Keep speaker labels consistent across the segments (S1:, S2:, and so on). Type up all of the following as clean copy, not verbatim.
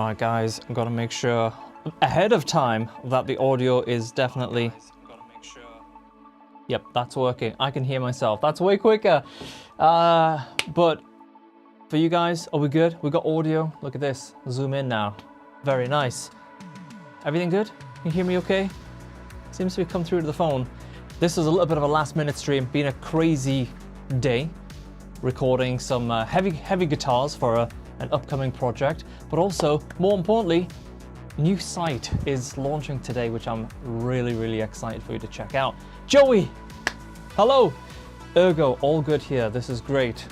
S1: Alright guys, I'm gonna make sure ahead of time that the audio is definitely... Yep, that's working. I can hear myself. That's way quicker. But for you guys, are we good? We got audio. Look at this. Zoom in now. Very nice. Everything good? Can you hear me okay? Seems to be come through to the phone. This is a little bit of a last minute stream. Been a crazy day. Recording some heavy guitars for an upcoming project. But also, more importantly, new site is launching today, which I'm really excited for you to check out. Joey, hello. Ergo, all good here. This is great.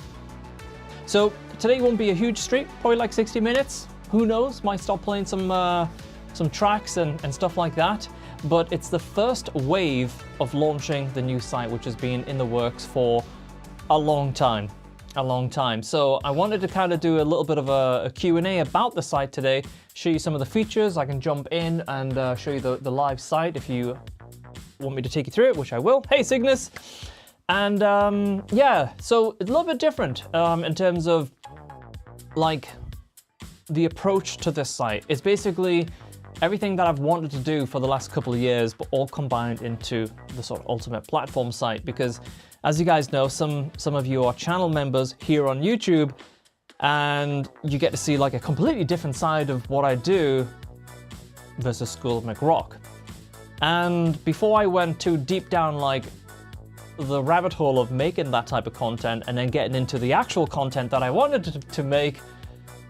S1: So today won't be a huge stream, probably like 60 minutes. Who knows? Might start playing some tracks and stuff like that. But it's the first wave of launching the new site, which has been in the works for a long time. So I wanted to kind of do a little bit of a Q&A about the site today, show you some of the features. I can jump in and show you the live site if you want me to take you through it, which I will. Hey, Cygnus. And yeah, so it's a little bit different in terms of like the approach to this site. It's basically everything that I've wanted to do for the last couple of years, but all combined into the sort of ultimate platform site. Because as you guys know, some of you are channel members here on YouTube, and you get to see like a completely different side of what I do versus School of McRock. And before I went too deep down like the rabbit hole of making that type of content and then getting into the actual content that I wanted to make,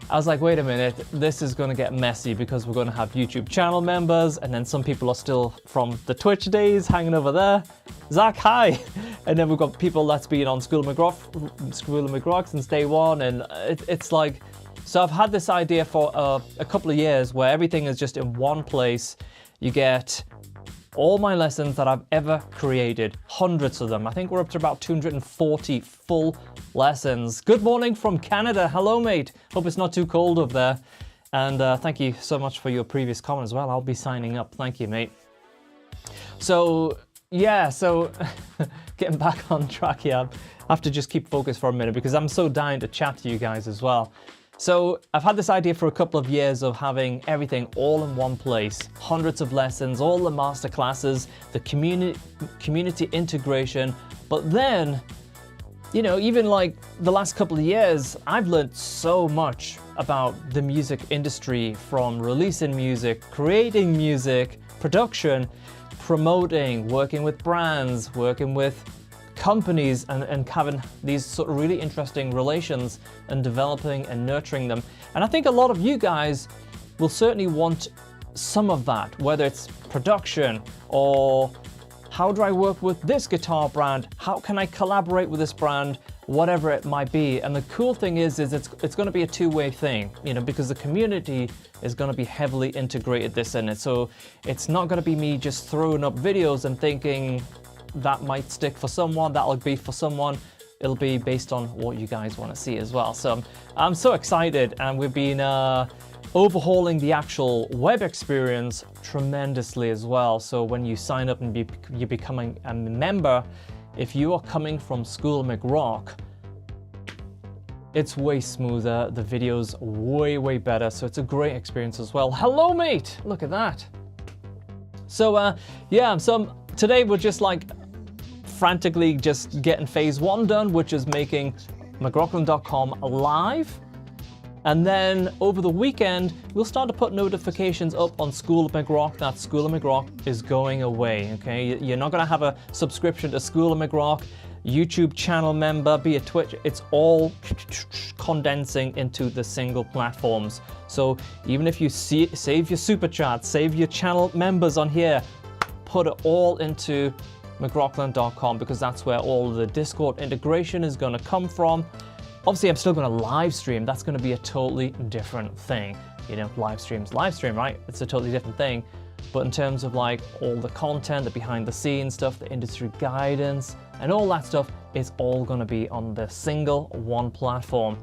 S1: I was like, wait a minute, this is going to get messy because we're going to have YouTube channel members, and then some people are still from the Twitch days hanging over there. Zach, hi! And then we've got people that's been on School of McRock since day one, and it's like, so I've had this idea for a couple of years where everything is just in one place. You get all my lessons that I've ever created, hundreds of them. I think we're up to about 240 full lessons. Good morning from Canada. Hello, mate. Hope it's not too cold over there. And thank you so much for your previous comment as well. I'll be signing up. Thank you, mate. So, yeah, so getting back on track here. I have to just keep focused for a minute because I'm so dying to chat to you guys as well. So I've had this idea for a couple of years of having everything all in one place. Hundreds of lessons, all the master classes, the community integration. But then, you know, even like the last couple of years, I've learned so much about the music industry, from releasing music, creating music, production, promoting, working with brands, working with companies, and having these sort of really interesting relations and developing and nurturing them. And I think a lot of you guys will certainly want some of that, whether it's production or how do I work with this guitar brand? How can I collaborate with this brand? Whatever it might be. And the cool thing is it's going to be a two-way thing, you know, because the community is going to be heavily integrated this in it. So it's not going to be me just throwing up videos and thinking that might stick for someone, that'll be for someone. It'll be based on what you guys want to see as well. So I'm so excited, and we've been overhauling the actual web experience tremendously as well. So when you sign up and you're becoming a member, if you are coming from School of McRock, it's way smoother, the videos way better, so it's a great experience as well. Hello, mate! Look at that. So yeah, so today we're just like frantically just getting phase one done, which is making McRocklin.com live. And then over the weekend, we'll start to put notifications up on School of McRock that School of McRock is going away, okay? You're not gonna have a subscription to School of McRock, YouTube channel member, be it Twitch. It's all condensing into the single platforms. So even if you save your super chats, save your channel members on here, put it all into McRocklin.com, because that's where all the Discord integration is going to come from. Obviously, I'm still going to live stream. That's going to be a totally different thing. You know, live stream, right? It's a totally different thing. But in terms of like all the content, the behind the scenes stuff, the industry guidance, and all that stuff is all going to be on the single one platform.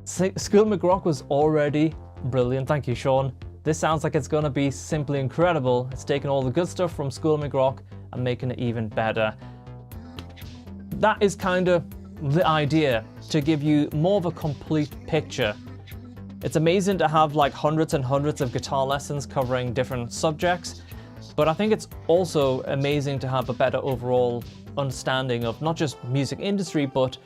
S1: School of McRock was already brilliant. Thank you, Sean. This sounds like it's going to be simply incredible. It's taking all the good stuff from School of McRock and making it even better. That is kind of the idea, to give you more of a complete picture It's amazing to have like hundreds and hundreds of guitar lessons covering different subjects, but I think it's also amazing to have a better overall understanding of not just music industry, but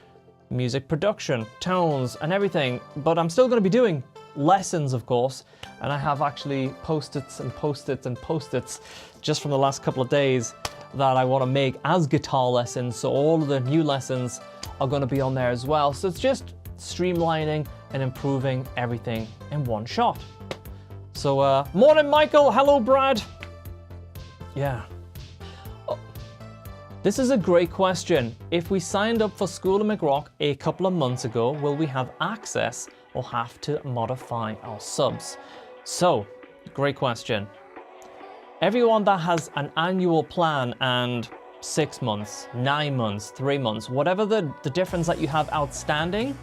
S1: music production, tones, and everything. But I'm still going to be doing lessons, of course, and I have actually post-its and post-its and post-its just from the last couple of days that I want to make as guitar lessons, so all of the new lessons are going to be on there as well. So it's just streamlining and improving everything in one shot. So morning Michael, hello Brad. Yeah. Oh, this is a great question. If we signed up for School of McRock a couple of months ago, will we have access or have to modify our subs? So, great question. Everyone that has an annual plan and 6 months, 9 months, 3 months, whatever the difference that you have outstanding,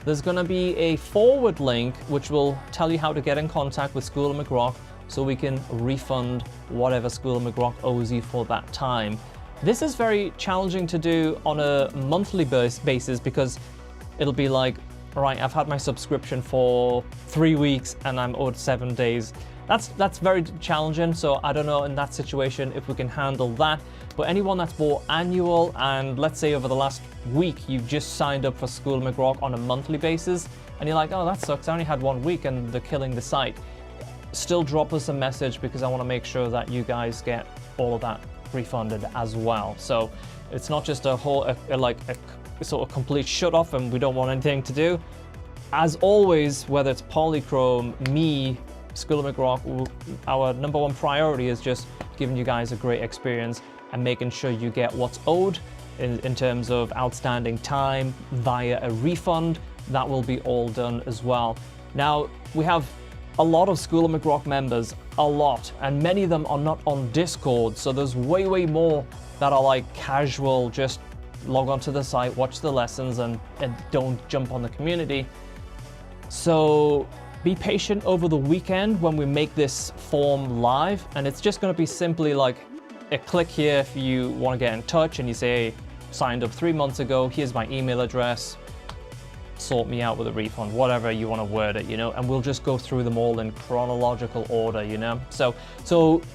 S1: there's going to be a forward link which will tell you how to get in contact with School of McRock so we can refund whatever School of McRock owes you for that time. This is very challenging to do on a monthly basis because it'll be like, right, I've had my subscription for 3 weeks and I'm owed 7 days. That's very challenging, so I don't know in that situation if we can handle that. But anyone that's bought annual and let's say over the last week you've just signed up for School of McRock on a monthly basis and you're like, oh that sucks, I only had 1 week and they're killing the site. Still drop us a message because I want to make sure that you guys get all of that refunded as well. So it's not just a whole like a sort of complete shut off and we don't want anything to do. As always, whether it's Polychrome, me, School of McRock, our number one priority is just giving you guys a great experience and making sure you get what's owed in terms of outstanding time via a refund. That will be all done as well. Now, we have a lot of School of McRock members, a lot, and many of them are not on Discord, so there's way more that are like casual, just log onto the site, watch the lessons, and don't jump on the community. So be patient over the weekend when we make this form live, and it's just going to be simply like a click here if you want to get in touch and you say, hey, signed up 3 months ago, here's my email address, sort me out with a refund, whatever you want to word it, you know, and we'll just go through them all in chronological order, you know. So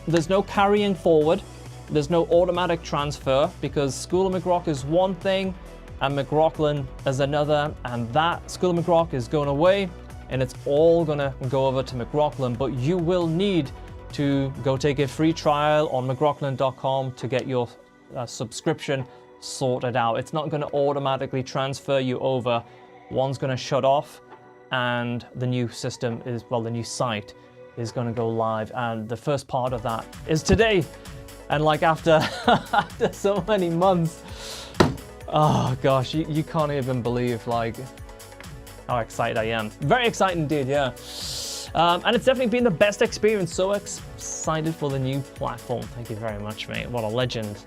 S1: there's no carrying forward, there's no automatic transfer because School of McRock is one thing and McRocklin is another, and that School of McRock is going away and it's all gonna go over to McRocklin, but you will need to go take a free trial on McRocklin.com to get your subscription sorted out. It's not gonna automatically transfer you over. One's gonna shut off and the new system is, well, the new site is gonna go live, and the first part of that is today. And like after, after so many months, oh gosh, you can't even believe like how excited I am. Very excited indeed, yeah. And it's definitely been the best experience. So excited for the new platform. Thank you very much, mate. What a legend.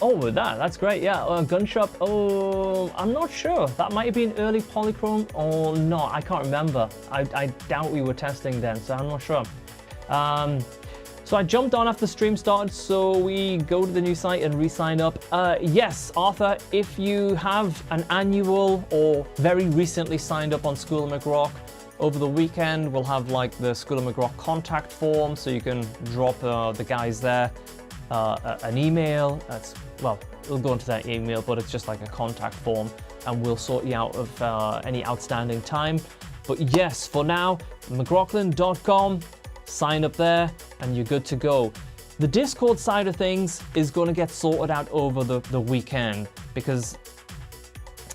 S1: Oh, with that's great, yeah. Gun shop, oh, I'm not sure. That might have been early Polychrome or not, I can't remember. I doubt we were testing then, so I'm not sure. So I jumped on after the stream started, so we go to the new site and re-sign up. Yes, Arthur, if you have an annual or very recently signed up on School of McRock, over the weekend we'll have like the School of McRock contact form, so you can drop the guys there an email. Well, it'll go into that email, but it's just like a contact form, and we'll sort you out of any outstanding time. But yes, for now, McRocklin.com, sign up there, and you're good to go. The Discord side of things is going to get sorted out over the weekend, because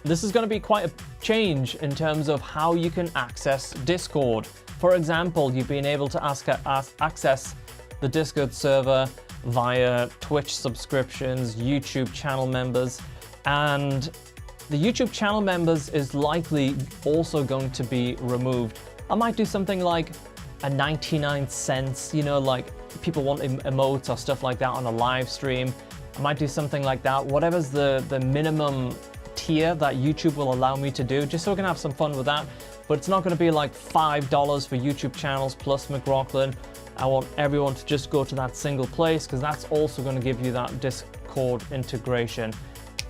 S1: this is going to be quite a change in terms of how you can access Discord. For example, you've been able to access the Discord server via Twitch subscriptions, YouTube channel members, and the YouTube channel members is likely also going to be removed. I might do something like a 99 cents, you know, like people want emotes or stuff like that on a live stream. I might do something like that, whatever's the minimum tier that YouTube will allow me to do, just so I can have some fun with that. But it's not going to be like $5 for YouTube channels plus McRocklin. I want everyone to just go to that single place, because that's also going to give you that Discord integration.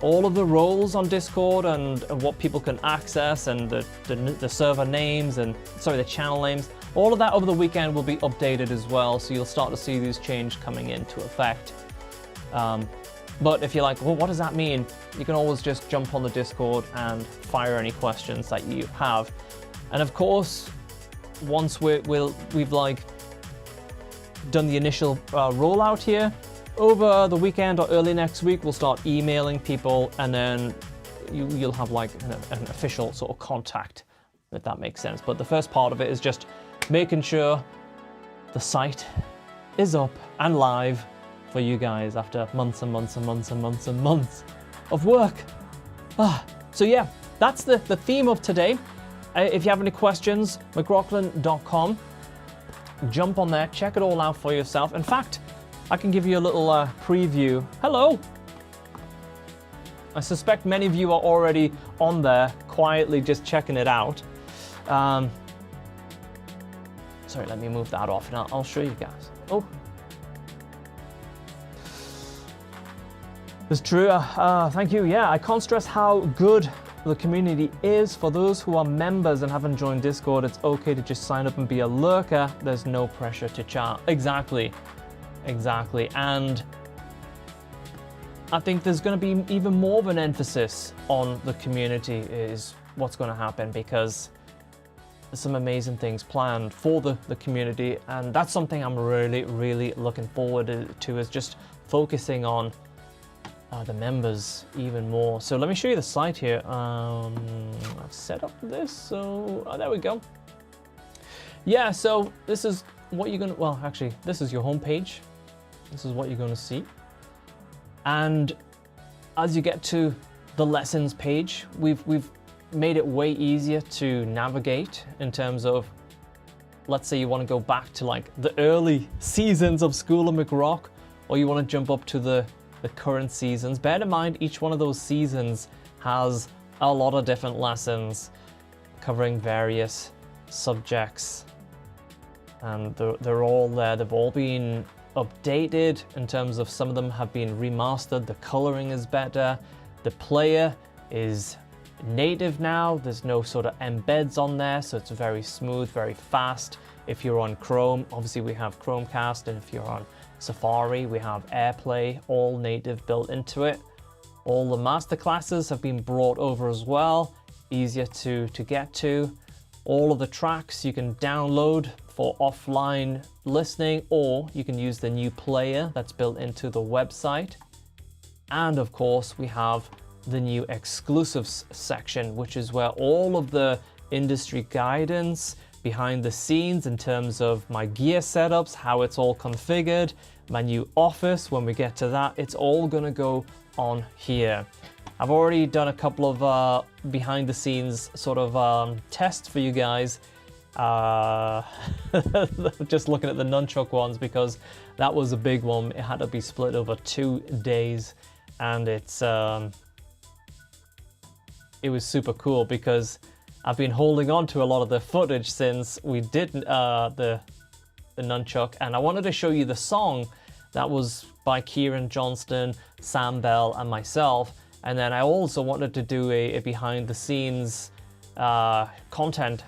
S1: all of the roles on Discord and what people can access and the server names and, sorry, the channel names, all of that over the weekend will be updated as well. So you'll start to see these changes coming into effect. But if you're like, well, what does that mean? You can always just jump on the Discord and fire any questions that you have. And of course, once we've like done the initial rollout here, over the weekend or early next week, we'll start emailing people, and then you'll have like an official sort of contact, if that makes sense. But the first part of it is just making sure the site is up and live for you guys after months and months and months and months and months of work. So yeah, that's the theme of today. If you have any questions, McRocklin.com, jump on there, check it all out for yourself. In fact, I can give you a little preview. Hello! I suspect many of you are already on there, quietly just checking it out. Sorry, let me move that off and I'll show you guys. Oh. It's true, thank you. Yeah, I can't stress how good the community is. For those who are members and haven't joined Discord, it's okay to just sign up and be a lurker. There's no pressure to chat. Exactly. And I think there's going to be even more of an emphasis on the community is what's going to happen, because there's some amazing things planned for the community, and that's something I'm really looking forward to, is just focusing on the members even more. So let me show you the site here. I've set up this, so there we go. Yeah, so this is what you're gonna, well, actually, this is your homepage. This is what you're going to see. And as you get to the lessons page, we've made it way easier to navigate in terms of, let's say you want to go back to like the early seasons of School of McRock, or you want to jump up to the current seasons. Bear in mind, each one of those seasons has a lot of different lessons covering various subjects. And they're all there. They've all been updated in terms of, some of them have been remastered. The coloring is better. The player is native now. There's no sort of embeds on there, so it's very smooth, very fast. If you're on Chrome, obviously we have Chromecast, and if you're on Safari, we have AirPlay, all native built into it. All the master classes have been brought over as well, easier to get to. All of the tracks you can download for offline listening, or you can use the new player that's built into the website. And of course, we have the new exclusives section, which is where all of the industry guidance, behind the scenes in terms of my gear setups, how it's all configured, my new office, when we get to that, it's all gonna go on here. I've already done a couple of behind the scenes sort of tests for you guys. Just looking at the nunchuck ones, because that was a big one. It had to be split over 2 days, and it was super cool because I've been holding on to a lot of the footage since we did the nunchuck, and I wanted to show you the song that was by Kieran Johnston, Sam Bell, and myself. And then I also wanted to do a behind the scenes content,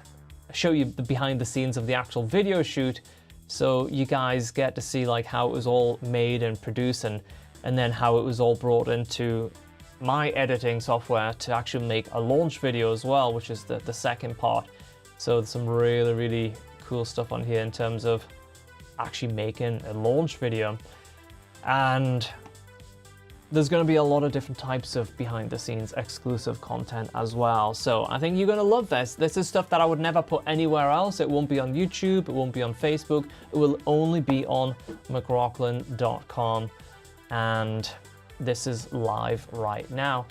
S1: show you the behind the scenes of the actual video shoot, so you guys get to see like how it was all made and produced, and then how it was all brought into my editing software to actually make a launch video as well, which is the second part. So there's some really cool stuff on here in terms of actually making a launch video. And there's going to be a lot of different types of behind the scenes exclusive content as well. So I think you're going to love this. This is stuff that I would never put anywhere else. It won't be on YouTube. It won't be on Facebook. It will only be on McRocklin.com. And this is live right now.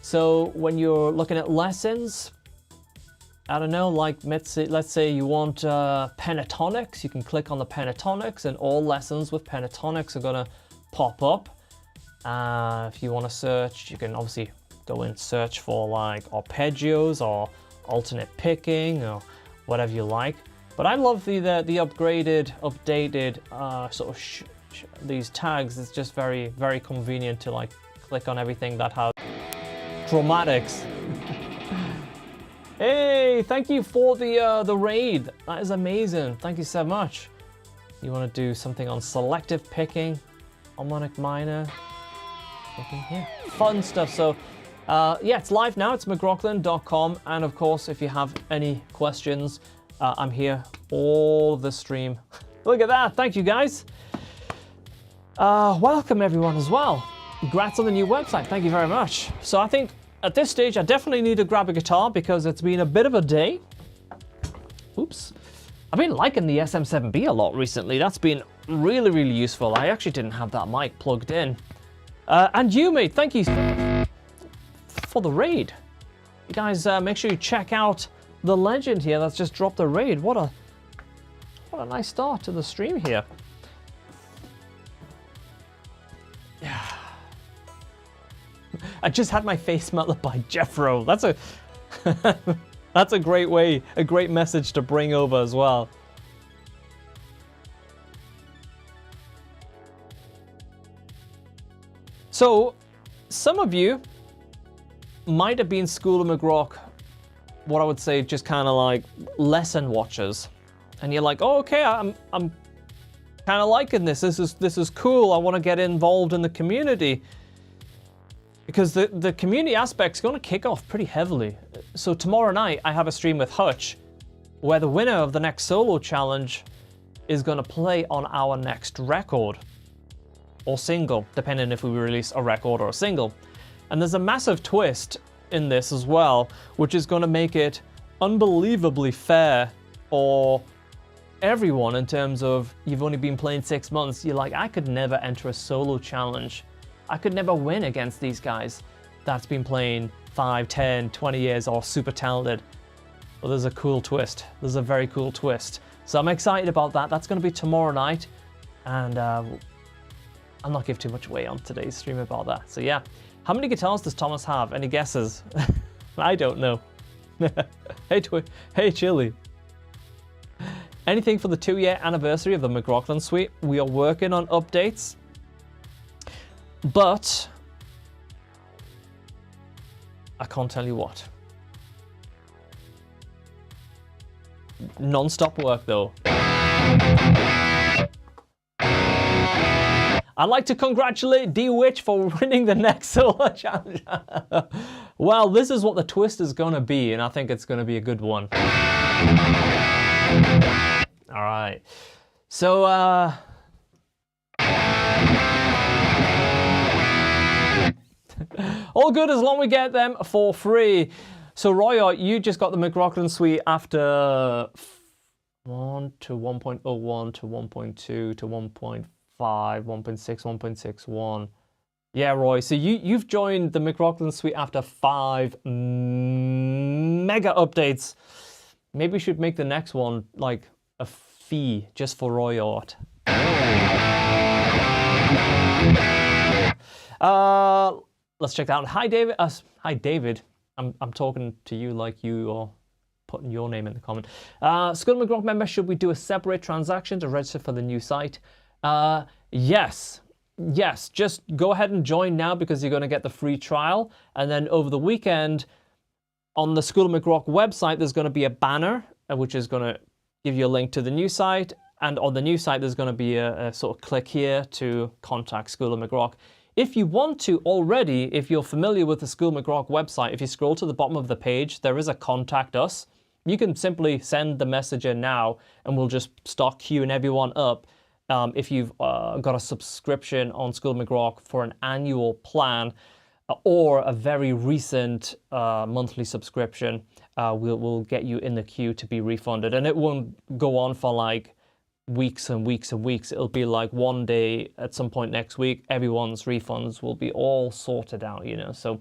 S1: So when you're looking at lessons, I don't know, like let's say you want pentatonics, you can click on the pentatonics, and all lessons with pentatonics are going to pop up. If you want to search, you can obviously go and search for like arpeggios or alternate picking or whatever you like. But I love the upgraded, updated sort of these tags. It's just very convenient to like click on everything that has Dramatics. Hey, thank you for the raid. That is amazing. Thank you so much. You want to do something on selective picking, harmonic minor, yeah, fun stuff. So, yeah, it's live now. It's McRocklin.com, and of course, if you have any questions, I'm here all of the stream. Look at that. Thank you, guys. Welcome everyone as well. Congrats on the new website. Thank you very much. So I think at this stage, I definitely need to grab a guitar because it's been a bit of a day. Oops. I've been liking the SM7B a lot recently. That's been really, really useful. I actually didn't have that mic plugged in. And you, mate, thank you for the raid. You guys, make sure you check out the legend here that's just dropped the raid. What a nice start to the stream here. Yeah. I just had my face melted by Jeffro. That's a that's a great way, a great message to bring over as well. So, some of you might have been School of McRock, what I would say, just kind of like lesson watchers, and you're like, oh, okay, I'm kind of liking this. This is cool. I want to get involved in the community. Because the community aspect's going to kick off pretty heavily. So tomorrow night, I have a stream with Hutch, where the winner of the next solo challenge is going to play on our next record. Or single, depending if we release a record or a single. And there's a massive twist in this as well, which is going to make it unbelievably fair for everyone in terms of you've only been playing 6 months. You're like, I could never enter a solo challenge. I could never win against these guys that's been playing 5, 10, 20 years or super talented. Well, there's a cool twist. There's a very cool twist. So I'm excited about that. That's going to be tomorrow night. And I'll not give too much away on today's stream about that. So yeah. How many guitars does Thomas have? Any guesses? I don't know. Hey, Chili. Anything for the 2-year anniversary of the McRocklin suite? We are working on updates. But I can't tell you what. Non-stop work though. I'd like to congratulate D-Witch for winning the next solo challenge. Well, this is what the twist is going to be, and I think it's going to be a good one. All right. So, all good as long as we get them for free. So, Roy, you just got the McRocklin suite after 1 to 1.01 to 1.2 to 1.5, 1.6, 1.61. Yeah, Roy. So you've joined the McRocklin suite after 5 mega updates. Maybe we should make the next one like a fee just for Roy Art. Let's check that out. Hi, David. Hi, David. I'm talking to you like you are putting your name in the comment. School of McRock member, should we do a separate transaction to register for the new site? Yes. Just go ahead and join now because you're going to get the free trial. And then over the weekend, on the School of McRock website, there's going to be a banner, which is going to give you a link to the new site. And on the new site, there's going to be a sort of click here to contact School of McRock. If you want to already, if you're familiar with the School of McRock website, if you scroll to the bottom of the page, there is a contact us. You can simply send the message in now and we'll just start queuing everyone up. If you've got a subscription on School of McRock for an annual plan or a very recent monthly subscription, we'll get you in the queue to be refunded. And it won't go on for like weeks and weeks and weeks. It'll be like one day at some point next week, everyone's refunds will be all sorted out, you know. So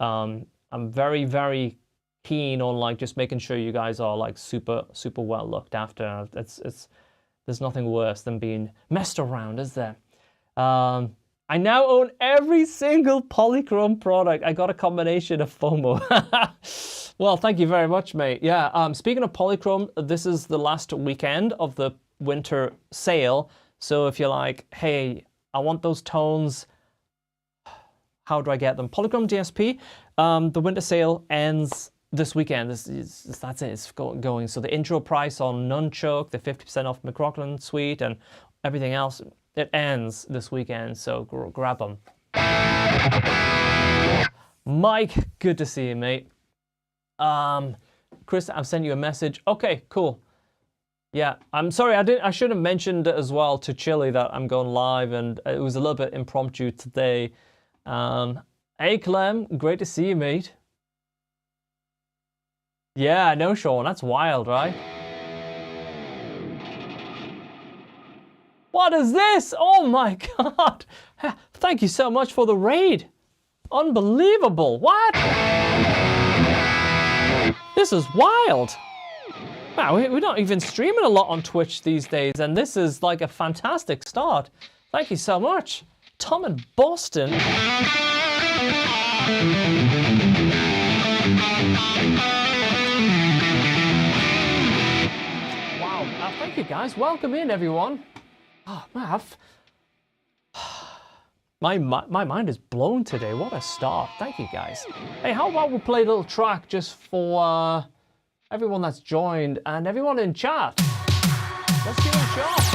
S1: I'm very, very keen on like just making sure you guys are like super well looked after. There's nothing worse than being messed around, is there? I now own every single Polychrome product. I got a combination of FOMO. Well, thank you very much, mate. Yeah, speaking of Polychrome, this is the last weekend of the winter sale. So if you're like, hey, I want those tones, how do I get them? Polychrome DSP. The winter sale ends this weekend. That's it. It's going. So the intro price on Nunchuk, the 50% off McRocklin suite, and everything else, it ends this weekend. So grab them. Mike, good to see you, mate. Chris, I've sent you a message. Okay, cool. Yeah, I'm sorry. I should have mentioned it as well to Chili that I'm going live, and it was a little bit impromptu today. Hey, Clem, great to see you, mate. Yeah, I know, Sean. That's wild, right? What is this? Oh my God! Thank you so much for the raid. Unbelievable. What? This is wild. Wow, we're not even streaming a lot on Twitch these days, and this is like a fantastic start. Thank you so much. Tom in Boston. Wow, thank you guys. Welcome in, everyone. Oh, man, my mind is blown today. What a start. Thank you, guys. Hey, how about we play a little track just for everyone that's joined and everyone in chat? Let's give it a shot.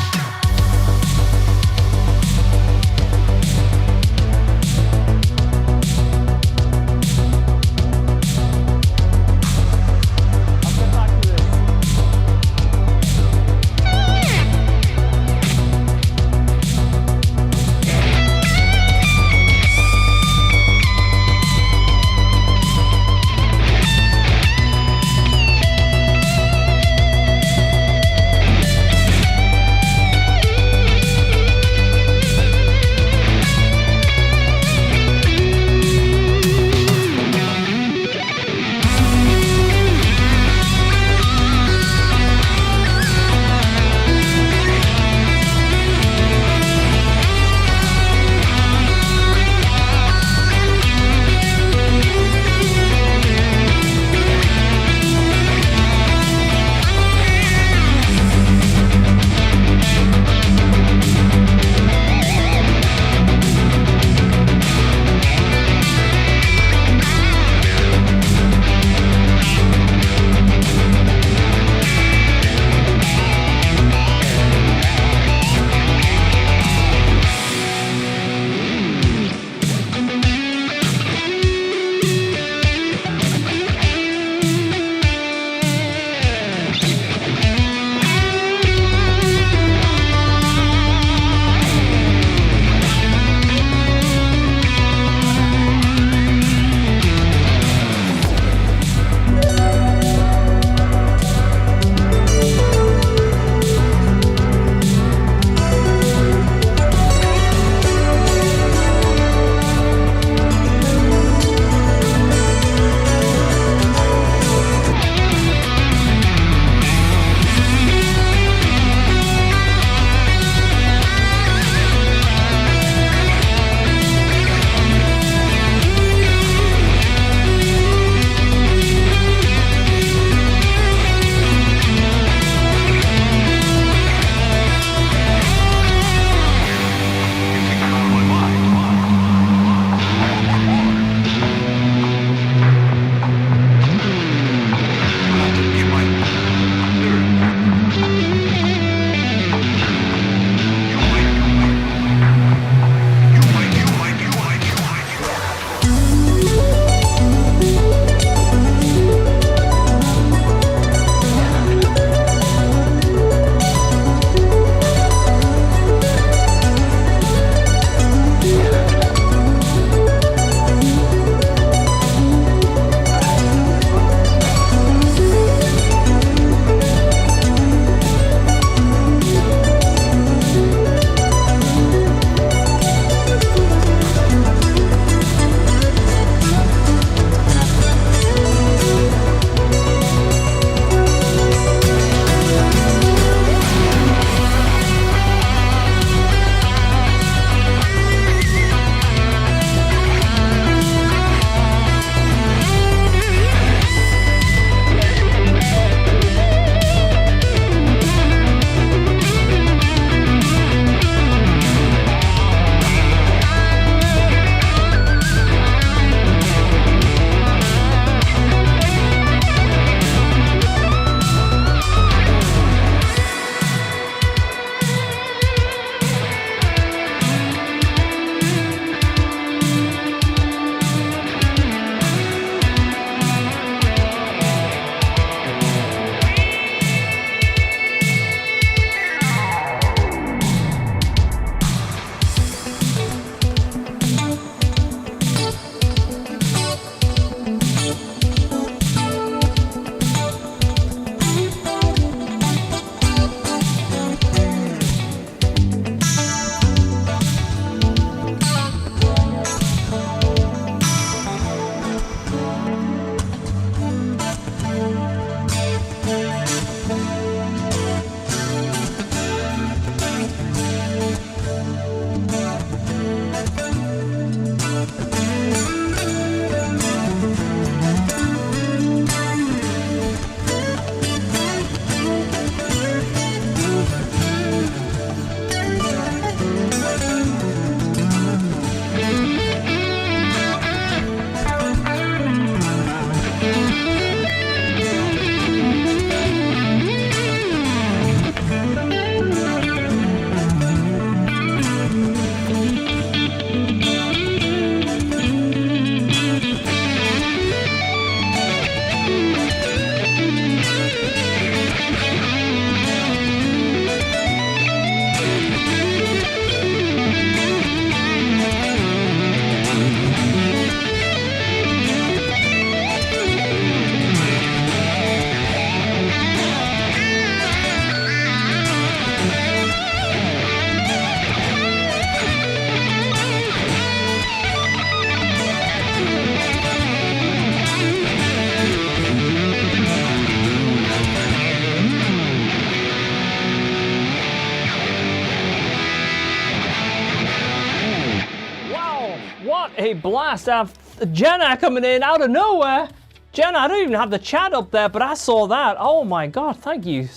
S1: a blast. I have Jenna coming in out of nowhere. Jenna, I don't even have the chat up there, but I saw that. Oh my God, thank you.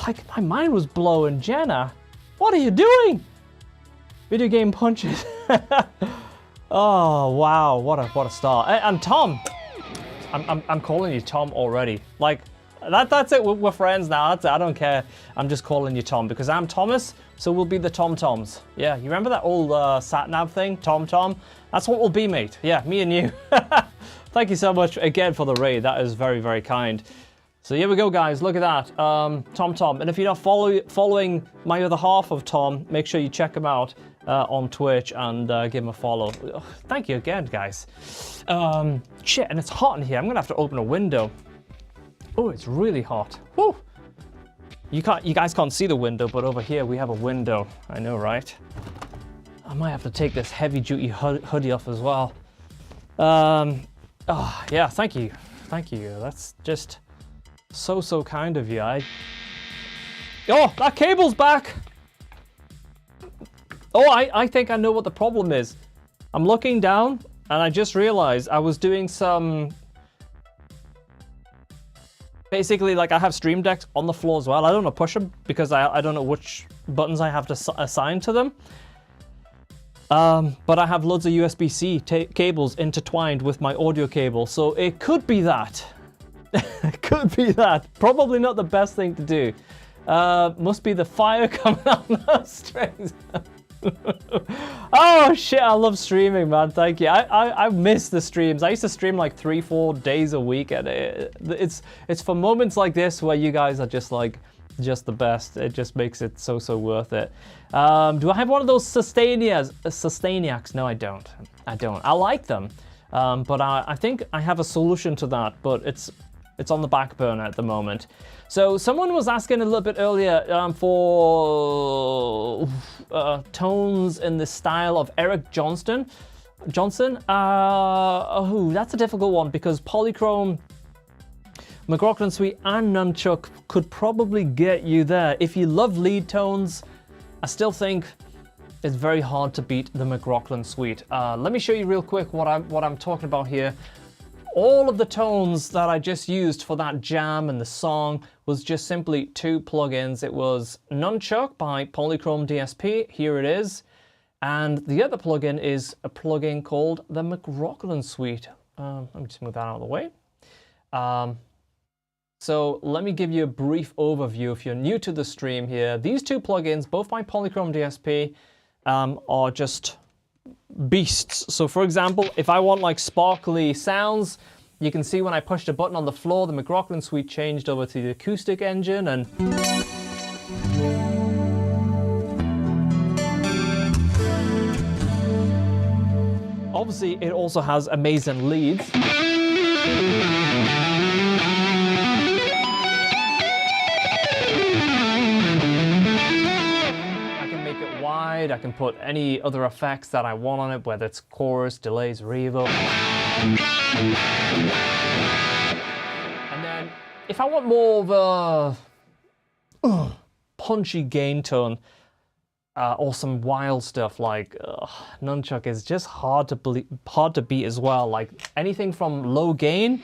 S1: Like, my mind was blowing. Jenna, what are you doing? Video game punches. Oh, wow, what a start. And Tom, I'm calling you Tom already. Like, that's it, we're friends now. That's it. I don't care. I'm just calling you Tom because I'm Thomas, so we'll be the Tom Toms. Yeah, you remember that old sat-nav thing, Tom Tom? That's what we'll be, mate. Yeah, me and you. Thank you so much again for the raid. That is very, very kind. So here we go, guys. Look at that. Tom Tom. And if you're not following my other half of Tom, make sure you check him out on Twitch and give him a follow. Thank you again, guys. Shit, and it's hot in here. I'm going to have to open a window. Oh, it's really hot. Woo! You guys can't see the window, but over here we have a window. I know, right? I might have to take this heavy-duty hoodie off as well. Oh, yeah, thank you. Thank you. That's just so kind of you. Oh, that cable's back! Oh, I think I know what the problem is. I'm looking down, and I just realized I was doing some... Basically, like, I have Stream Decks on the floor as well. I don't know push them because I don't know which buttons I have to assign to them. But I have loads of USB-C cables intertwined with my audio cable, so it could be that. It could be that. Probably not the best thing to do. Must be the fire coming on those strings. Oh shit, I love streaming, man. Thank you. I miss the streams. I used to stream like 3-4 days a week, and it's for moments like this where you guys are just like the best. It just makes it so worth it. Do I have one of those Sustainiacs? No, I don't. I like them, but I think I have a solution to that, but it's on the back burner at the moment. So someone was asking a little bit earlier for tones in the style of Eric Johnson. Oh, that's a difficult one because Polychrome, McRocklin Suite and Nunchuck could probably get you there. If you love lead tones, I still think it's very hard to beat the McRocklin Suite. Let me show you real quick what I'm talking about here. All of the tones that I just used for that jam and the song was just simply 2 plugins. It was Nunchuck by Polychrome DSP, here it is. And the other plugin is a plugin called the McRocklin Suite. Let me just move that out of the way. So let me give you a brief overview if you're new to the stream here. These 2 plugins, both by Polychrome DSP, are just beasts. So for example, if I want like sparkly sounds, you can see when I pushed a button on the floor, the McRocklin Suite changed over to the acoustic engine, and obviously it also has amazing leads. I can put any other effects that I want on it, whether it's chorus, delays, reverb. And then if I want more of a punchy gain tone or some wild stuff, like Nunchuck is just hard to beat as well. Like anything from low gain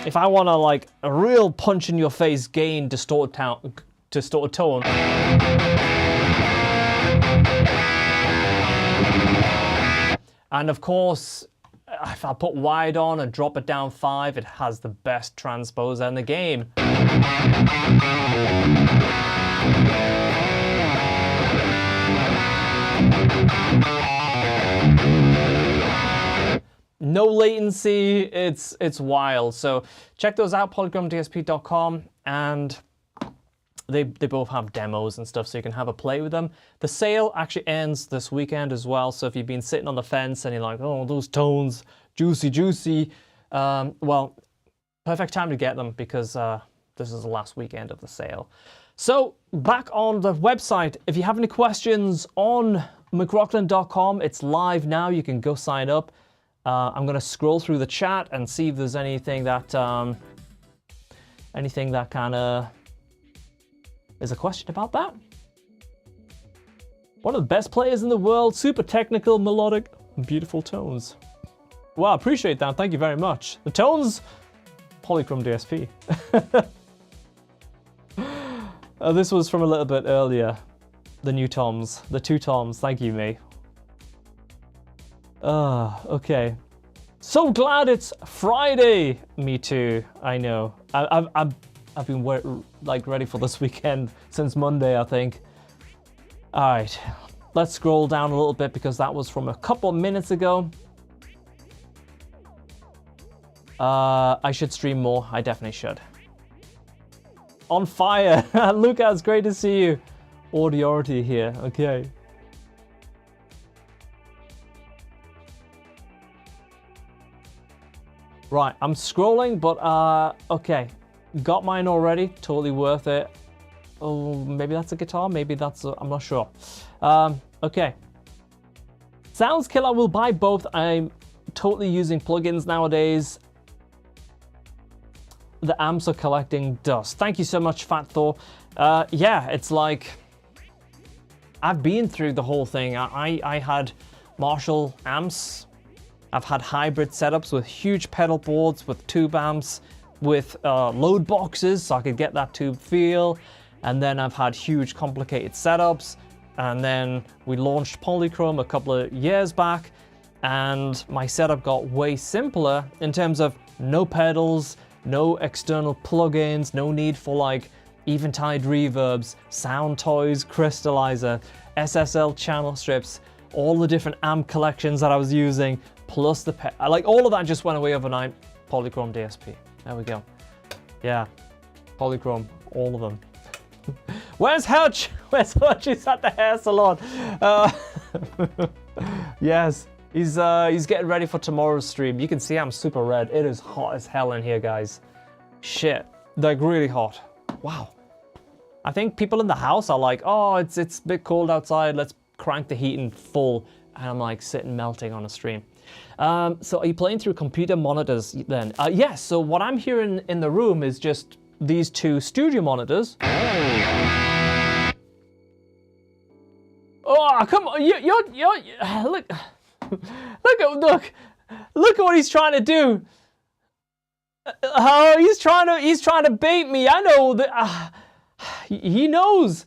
S1: if I want to like a real punch in your face gain distort tone. And of course, if I put wide on and drop it down 5, it has the best transposer in the game. No latency, it's wild. So check those out, polychromedSP.com, and they both have demos and stuff, so you can have a play with them. The sale actually ends this weekend as well, so if you've been sitting on the fence and you're like, oh, those tones, juicy, well, perfect time to get them because this is the last weekend of the sale. So back on the website, if you have any questions on McRocklin.com, it's live now. You can go sign up. I'm going to scroll through the chat and see if there's anything that kind of is a question about that. One of the best players in the world, super technical, melodic, beautiful tones. Wow, appreciate that. Thank you very much. The tones, Polychrome DSP. This was from a little bit earlier. The new toms, the two toms. Thank you, me. Okay. So glad it's Friday. Me too. I know. I've been ready for this weekend since Monday, I think. All right, let's scroll down a little bit because that was from a couple minutes ago. I should stream more. I definitely should. On fire. Lucas, great to see you. Audiority here. Okay. Right, I'm scrolling, but okay. Got mine already. Totally worth it. Oh, maybe that's a guitar. Maybe that's I'm not sure. Okay. Sounds killer. Will buy both. I'm totally using plugins nowadays. The amps are collecting dust. Thank you so much, Fat Thor. Yeah, it's like I've been through the whole thing. I had Marshall amps. I've had hybrid setups with huge pedal boards, with tube amps, with load boxes, so I could get that tube feel. And then I've had huge complicated setups. And then we launched Polychrome a couple of years back, and my setup got way simpler in terms of no pedals, no external plugins, no need for like Eventide reverbs, sound toys, crystallizer, SSL channel strips, all the different amp collections that I was using, plus the like all of that just went away overnight. Polychrome DSP. There we go. Yeah, Polychrome, all of them. Where's Hutch? Where's Hutch? He's at the hair salon. Yes, he's getting ready for tomorrow's stream. You can see I'm super red. It is hot as hell in here, guys. Shit, like really hot. Wow. I think people in the house are like, oh, it's a bit cold outside. Let's crank the heat in full. And I'm like sitting melting on a stream. So are you playing through computer monitors then? Yes, so what I'm hearing in the room is just these two studio monitors. Oh, come on, you're look at what he's trying to do. Oh, he's trying to bait me. I know that he knows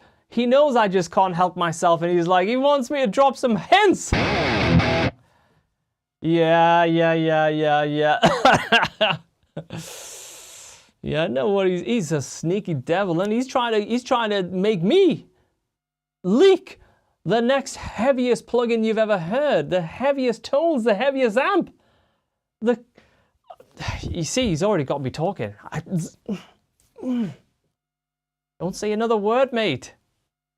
S1: I just can't help myself, and he's like, he wants me to drop some hints. Yeah. Yeah, I know what he's a sneaky devil, and he's trying to make me leak the next heaviest plugin you've ever heard, the heaviest tones, the heaviest amp. You see, he's already got me talking. Don't say another word, mate.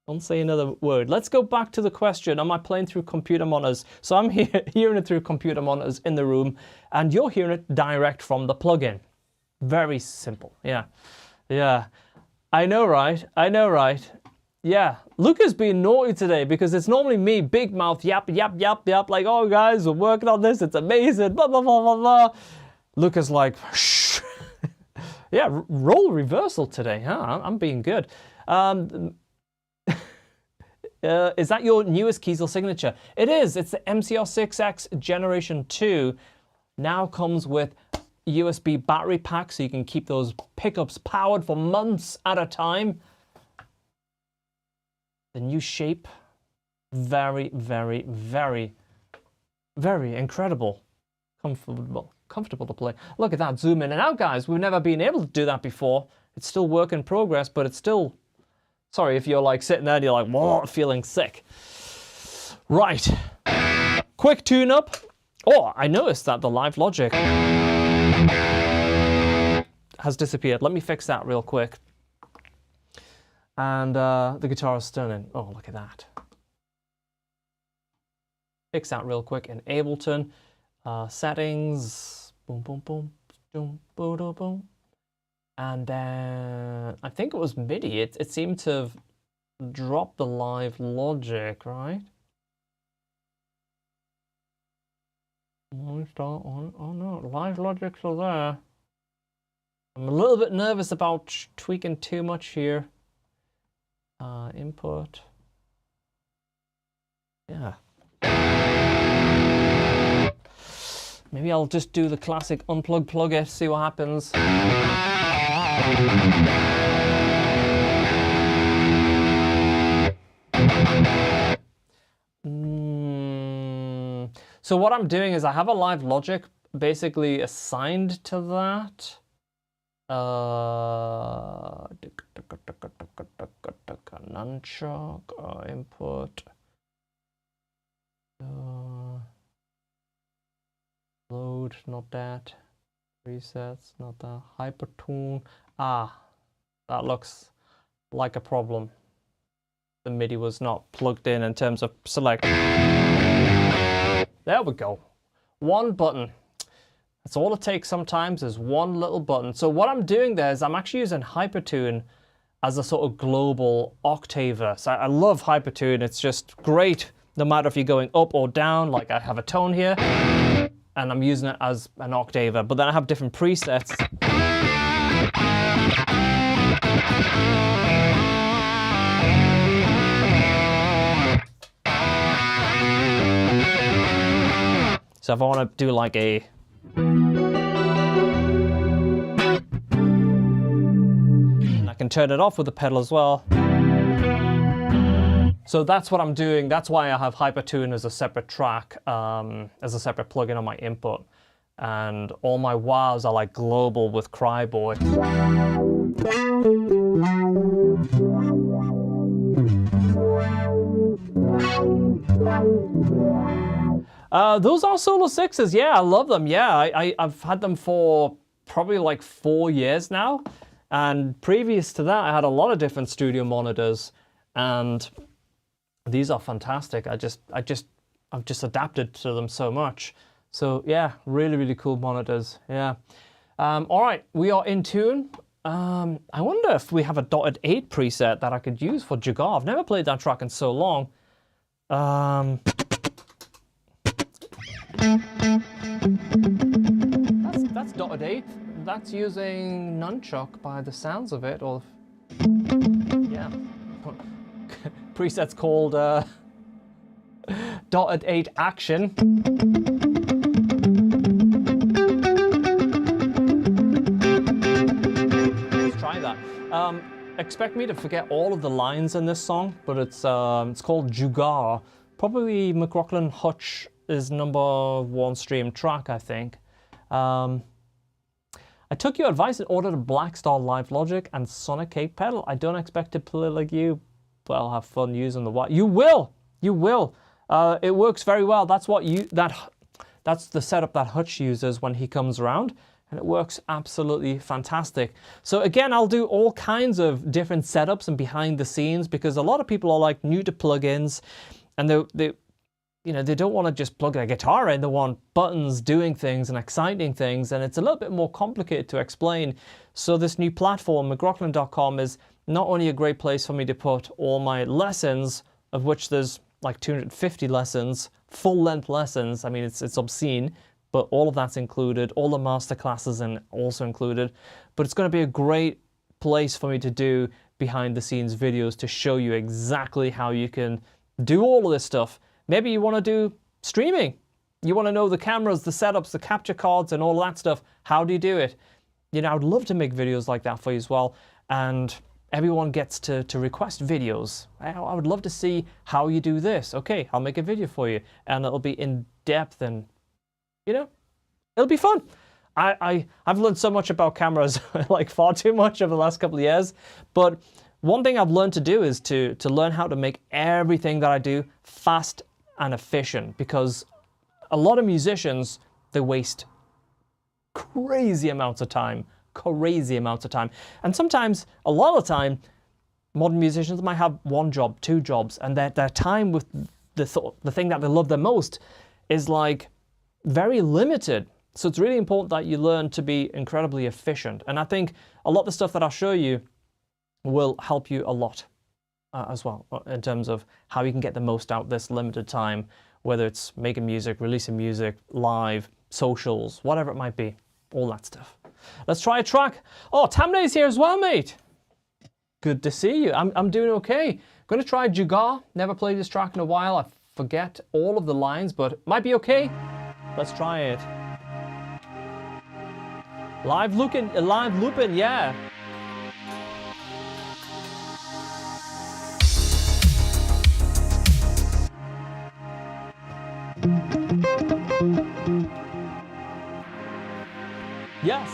S1: Don't say another word. Let's go back to the question. Am I playing through computer monitors? So I'm hearing it through computer monitors in the room, and you're hearing it direct from the plugin. Very simple. Yeah. I know, right? Yeah. Luca's being naughty today because it's normally me, big mouth, yap, like, oh, guys, we're working on this. It's amazing, blah, blah, blah, blah, blah. Luca's like, shh. Yeah, role reversal today, huh? I'm being good. Is that your newest Kiesel signature? It is. It's the MCR6X Generation 2. Now comes with USB battery pack, so you can keep those pickups powered for months at a time. The new shape, very, very, very, very incredible. Comfortable to play. Look at that, zoom in and out, guys. We've never been able to do that before. It's still work in progress, but it's still... Sorry if you're like sitting there and you're like, whoa, feeling sick. Right. Quick tune-up. Oh, I noticed that the Live Logic has disappeared. Let me fix that real quick. And the guitar is stunning. Oh, look at that. Fix that real quick in Ableton. Settings. Boom, boom, boom. Boom, boom, boom. And then I think it was MIDI. It seemed to have dropped the live logic, right? Oh no, live logic's still there. I'm a little bit nervous about tweaking too much here. Input. Yeah. Maybe I'll just do the classic unplug, plug it, see what happens. So what I'm doing is I have a live logic basically assigned to that. Nunchuck, input. Load, not that. Presets, not that. Hypertune. That looks like a problem. The MIDI was not plugged in terms of select. There we go. One button. That's all it takes sometimes is one little button. So what I'm doing there is I'm actually using Hypertune as a sort of global octaver. So I love Hypertune. It's just great no matter if you're going up or down. Like I have a tone here and I'm using it as an octaver. But then I have different presets. So if I want to do like a... And I can turn it off with the pedal as well. So that's what I'm doing. That's why I have Hypertune as a separate track, as a separate plugin on my input. And all my wows are like global with Cryboy. Those are Solo 6s. Yeah, I love them. Yeah, I've had them for probably like 4 years now. And previous to that, I had a lot of different studio monitors. And these are fantastic. I've just adapted to them so much. So yeah, really, really cool monitors. Yeah. All right, we are in tune. I wonder if we have a dotted 8 preset that I could use for Jugar. I've never played that track in so long. That's dotted 8. That's using Nunchuck by the sounds of it. Or yeah, preset's called dotted 8 action. Let's try that. Expect me to forget all of the lines in this song, but it's called Jugar. Probably McRocklin Hutch is #1 stream track, I think. I took your advice and ordered a Blackstar Live Logic and Sonic Cake pedal. I don't expect to play like you, but I'll have fun using the what. You will. It works very well. That's the setup that Hutch uses when he comes around, and it works absolutely fantastic. So again, I'll do all kinds of different setups and behind the scenes because a lot of people are like new to plugins, and they don't want to just plug a guitar in. They want buttons doing things and exciting things, and it's a little bit more complicated to explain. So this new platform, McRocklin.com, is not only a great place for me to put all my lessons, of which there's like 250 lessons, full-length lessons. I mean, it's obscene, but all of that's included. All the master classes are also included. But it's going to be a great place for me to do behind-the-scenes videos to show you exactly how you can do all of this stuff. Maybe you want to do streaming. You want to know the cameras, the setups, the capture cards, and all that stuff. How do you do it? I would love to make videos like that for you as well. And everyone gets to request videos. I would love to see how you do this. Okay, I'll make a video for you. And it'll be in depth and, it'll be fun. I've learned so much about cameras, like far too much over the last couple of years. But one thing I've learned to do is to learn how to make everything that I do fast and efficient, because a lot of musicians, they waste crazy amounts of time. And sometimes, a lot of the time, modern musicians might have 1 job, 2 jobs, and their time with the thing that they love the most is like very limited. So it's really important that you learn to be incredibly efficient. And I think a lot of the stuff that I'll show you will help you a lot as well, in terms of how you can get the most out this limited time, whether it's making music, releasing music, live, socials, whatever it might be, all that stuff. Let's try a track. Oh, Tamne's here as well, mate. Good to see you. I'm doing okay. I'm going to try Jugar. Never played this track in a while. I forget all of the lines, but it might be okay. Let's try it. Live looping, yeah. Yes.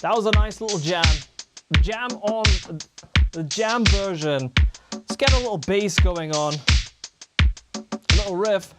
S1: That was a nice little jam. Jam on the jam version. Let's get a little bass going on. A little riff.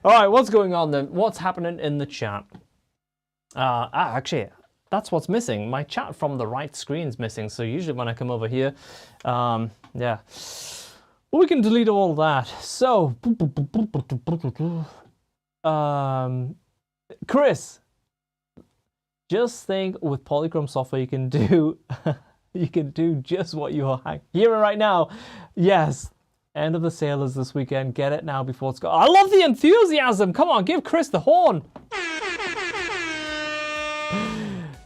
S1: All right, what's going on then? What's happening in the chat? Actually, that's what's missing. My chat from the right screen's missing. So usually when I come over here, yeah. Well, we can delete all that. So, Chris, just think with Polychrome software you can do you can do just what you are hearing right now. Yes. End of the sale is this weekend. Get it now before it's gone. I love the enthusiasm. Come on, give Chris the horn.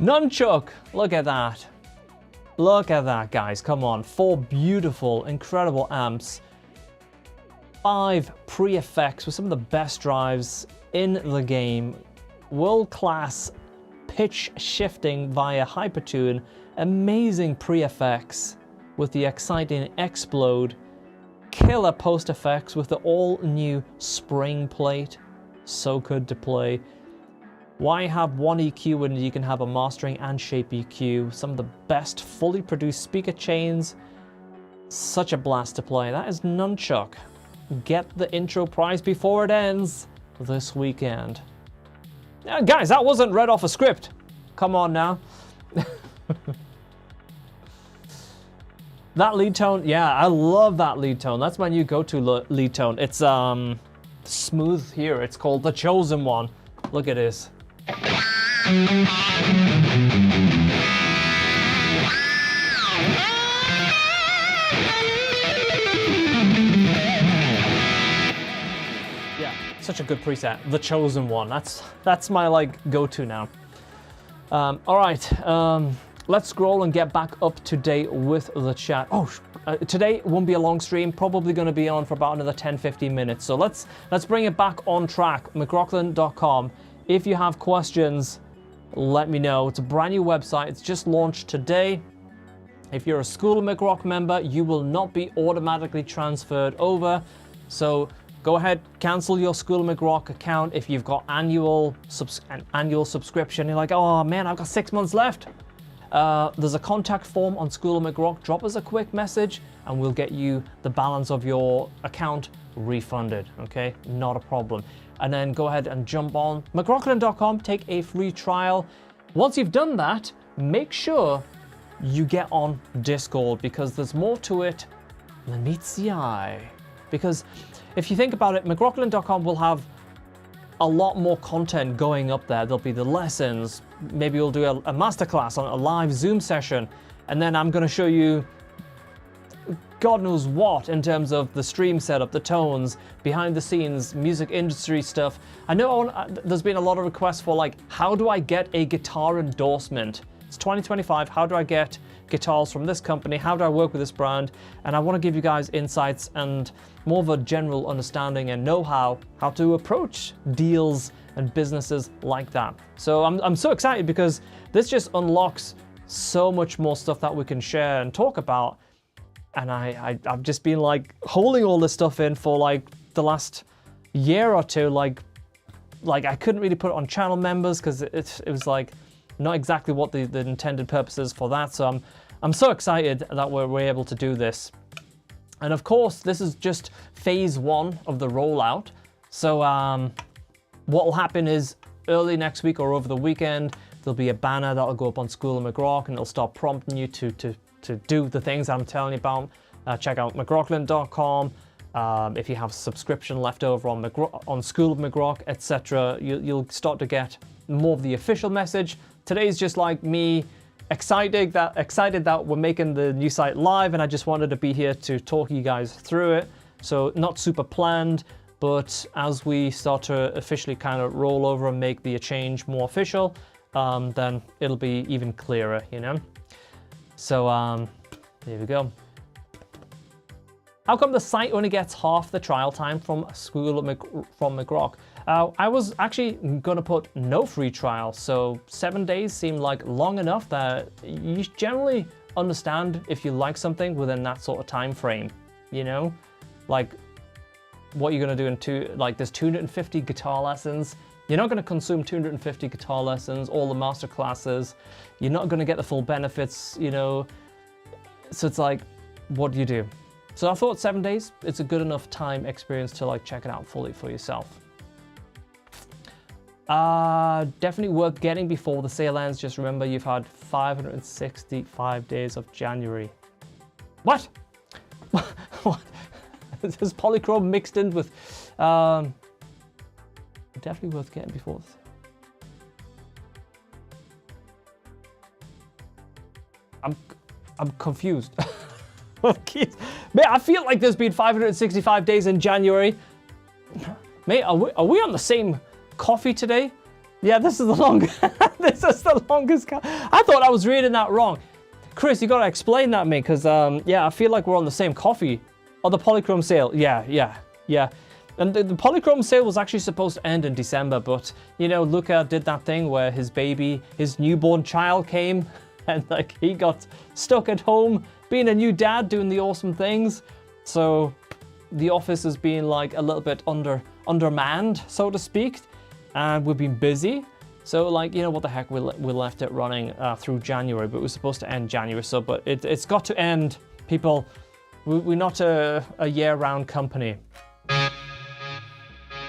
S1: Nunchuk. Look at that. Look at that, guys. Come on. 4 beautiful, incredible amps. 5 pre-effects with some of the best drives in the game. World-class pitch shifting via Hypertune. Amazing pre-effects with the exciting Explode. Killer post effects with the all-new spring plate. So good to play. Why have one EQ when you can have a mastering and shape EQ? Some of the best fully produced speaker chains. Such a blast to play. That is Nunchuk. Get the intro prize before it ends this weekend. Now, guys, that wasn't read off a script. Come on now. That lead tone, yeah, I love that lead tone. That's my new go-to lead tone. It's smooth here. It's called The Chosen One. Look at this. Yeah, such a good preset. The Chosen One. That's my like go-to now. All right. Let's scroll and get back up to date with the chat. Oh, today won't be a long stream. Probably going to be on for about another 10-15 minutes. So let's bring it back on track. McRocklin.com. If you have questions, let me know. It's a brand new website. It's just launched today. If you're a School of McRock member, you will not be automatically transferred over. So go ahead, cancel your School of McRock account if you've got an annual subscription. You're like, oh man, I've got 6 months left. There's a contact form on School of McRock. Drop us a quick message and we'll get you the balance of your account refunded, okay? Not a problem. And then go ahead and jump on McRocklin.com, take a free trial. Once you've done that, make sure you get on Discord because there's more to it than meets the eye. Because if you think about it, McRocklin.com will have a lot more content going up there. There'll be the lessons. Maybe we'll do a masterclass on a live Zoom session. And then I'm going to show you God knows what in terms of the stream setup, the tones, behind the scenes, music industry stuff. I know there's been a lot of requests for like, how do I get a guitar endorsement? It's 2025. How do I get guitars from this company? How do I work with this brand? And I want to give you guys insights and more of a general understanding and know-how to approach deals and businesses like that. So I'm so excited because this just unlocks so much more stuff that we can share and talk about. And I've just been like holding all this stuff in for like the last year or two. Like I couldn't really put it on channel members because it was like not exactly what the intended purpose is for that. So I'm so excited that we're able to do this. And of course, this is just phase 1 of the rollout. So what will happen is early next week or over the weekend, there'll be a banner that'll go up on School of McRock and it'll start prompting you to do the things I'm telling you about. Check out McRocklin.com. If you have subscription left over on School of McRock, etc., you'll start to get more of the official message. Today's just like me excited that we're making the new site live, and I just wanted to be here to talk you guys through it. So not super planned, but as we start to officially kind of roll over and make the change more official, then it'll be even clearer, you know? So here we go. How come the site only gets half the trial time from from McRock? I was actually gonna put no free trial, so 7 days seemed like long enough that you generally understand if you like something within that sort of time frame, you know? Like what you're gonna do there's 250 guitar lessons. You're not gonna consume 250 guitar lessons, all the master classes. You're not gonna get the full benefits, you know? So it's like, what do you do? So I thought 7 days, it's a good enough time experience to like check it out fully for yourself. Definitely worth getting before the sale ends. Just remember you've had 565 days of January. What? What? Is polychrome mixed in with, definitely worth getting before. I'm confused. Mate, I feel like there's been 565 days in January. Mate, are we on the same coffee today? Yeah, this is the longest. This is the longest. I thought I was reading that wrong. Chris, you gotta explain that, mate, because yeah, I feel like we're on the same coffee. Oh, the polychrome sale. Yeah. And the polychrome sale was actually supposed to end in December, but you know, Luca did that thing where his newborn child came, and like he got stuck at home being a new dad doing the awesome things. So the office has been like a little bit undermanned, so to speak, and we've been busy. So like, you know, what the heck, we left it running through January, but it was supposed to end January. So, but it's got to end, people. We're not a year-round company.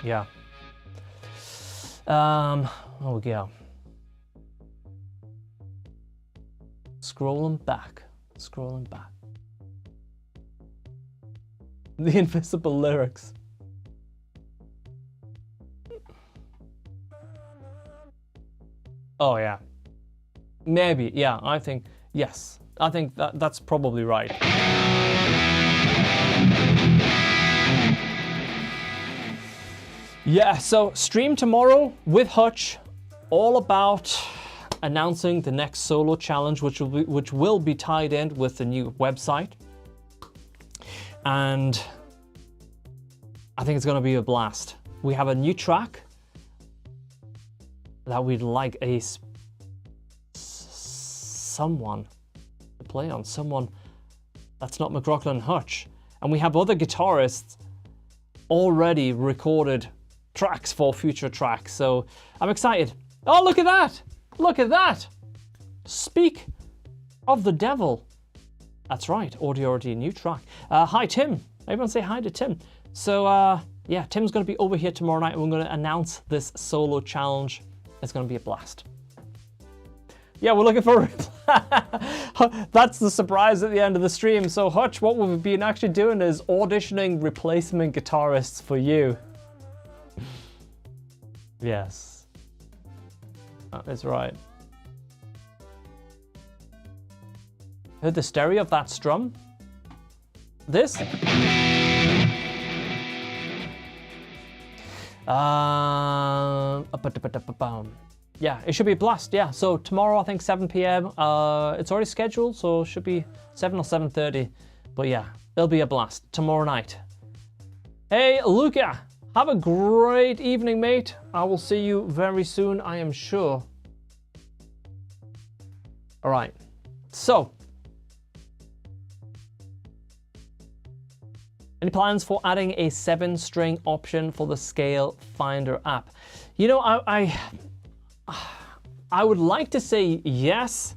S1: Yeah. There we go. Scrolling back. The invisible lyrics. Oh yeah. Maybe, yeah, I think, yes. I think that's probably right. Yeah, so stream tomorrow with Hutch, all about announcing the next solo challenge, which will be tied in with the new website. And I think it's gonna be a blast. We have a new track that we'd like someone to play on, someone that's not McRocklin and Hutch. And we have other guitarists already recorded tracks for future tracks, so I'm excited. Oh, look at that! Look at that! Speak of the devil. That's right, already a new track. Hi, Tim. Everyone say hi to Tim. So, yeah, Tim's going to be over here tomorrow night, and we're going to announce this solo challenge. It's going to be a blast. Yeah, we're looking for a reply. That's the surprise at the end of the stream. So, Hutch, what we've been actually doing is auditioning replacement guitarists for you. Yes. That is right. Heard the stereo of that strum? This? Yeah, it should be a blast, yeah. So tomorrow, I think 7 p.m. It's already scheduled, so it should be 7 or 7:30. But yeah, it'll be a blast tomorrow night. Hey, Luca, have a great evening, mate. I will see you very soon, I am sure. All right, so. Any plans for adding a 7-string option for the Scale Finder app? You know, I would like to say yes,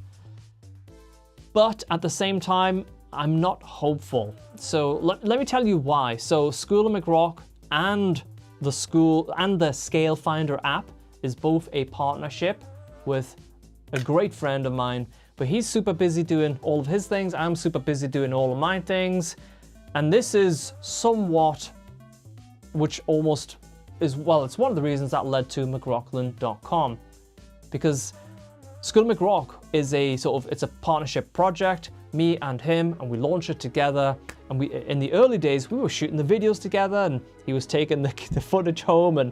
S1: but at the same time, I'm not hopeful. So let me tell you why. So School of McRock and the Scale Finder app is both a partnership with a great friend of mine, but he's super busy doing all of his things. I'm super busy doing all of my things. And this is somewhat, which almost is, well, it's one of the reasons that led to McRocklin.com, because Skull McRock is a sort of, it's a partnership project, me and him, and we launched it together. And we, in the early days, we were shooting the videos together, and he was taking the footage home, and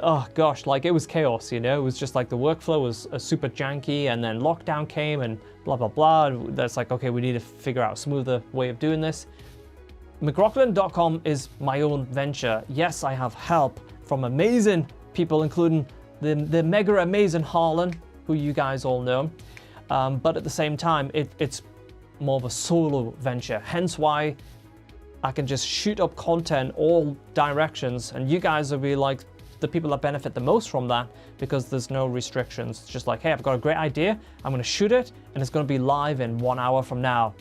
S1: oh gosh, like it was chaos, you know? It was just like the workflow was super janky, and then lockdown came and blah, blah, blah. And that's like, okay, we need to figure out a smoother way of doing this. McRocklin.com is my own venture. Yes, I have help from amazing people, including the mega amazing Harlan, who you guys all know. But at the same time, it's more of a solo venture. Hence why I can just shoot up content all directions, and you guys will be like the people that benefit the most from that, because there's no restrictions. It's just like, hey, I've got a great idea, I'm gonna shoot it, and it's gonna be live in 1 hour from now.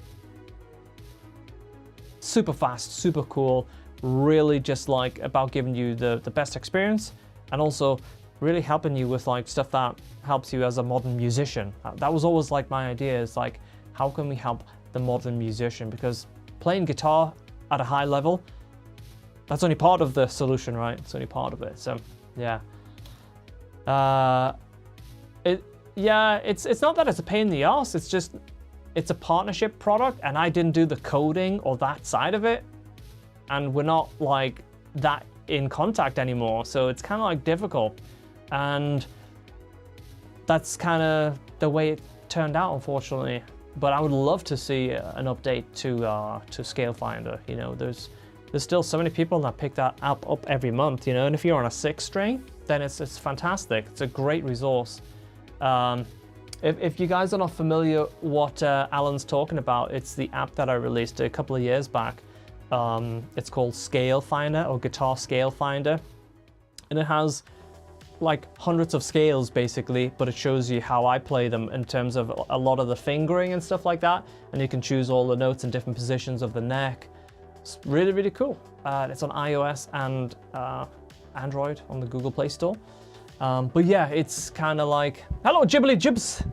S1: Super fast, super cool, really just like about giving you the best experience, and also really helping you with like stuff that helps you as a modern musician. That was always like my idea, is like, how can we help the modern musician? Because playing guitar at a high level, that's only part of the solution, right? It's only part of it. So yeah, it's not that it's a pain in the ass. It's just, it's a partnership product, and I didn't do the coding or that side of it, and we're not like that in contact anymore. So it's kind of like difficult, and that's kind of the way it turned out, unfortunately. But I would love to see an update to Scale Finder. You know, there's still so many people that pick that app up every month, you know, and if you're on a 6-string, then it's fantastic. It's a great resource. If you guys are not familiar what Alan's talking about, it's the app that I released a couple of years back. It's called Scale Finder, or Guitar Scale Finder. And it has like hundreds of scales basically, but it shows you how I play them in terms of a lot of the fingering and stuff like that. And you can choose all the notes in different positions of the neck. It's really, really cool. It's on iOS and Android on the Google Play Store. But yeah, it's kind of like, hello Jibbly Jibs,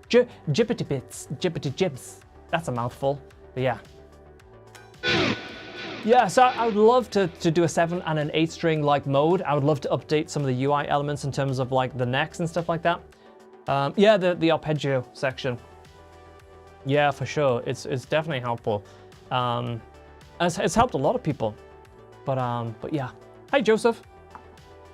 S1: Jibbity Bits, Jibbity Jibs. That's a mouthful, but yeah. Yeah, so I would love to do a 7 and an 8-string like mode. I would love to update some of the UI elements in terms of like the necks and stuff like that. Yeah, the arpeggio section. Yeah, for sure, it's definitely helpful. It's helped a lot of people. But yeah. Hi Joseph,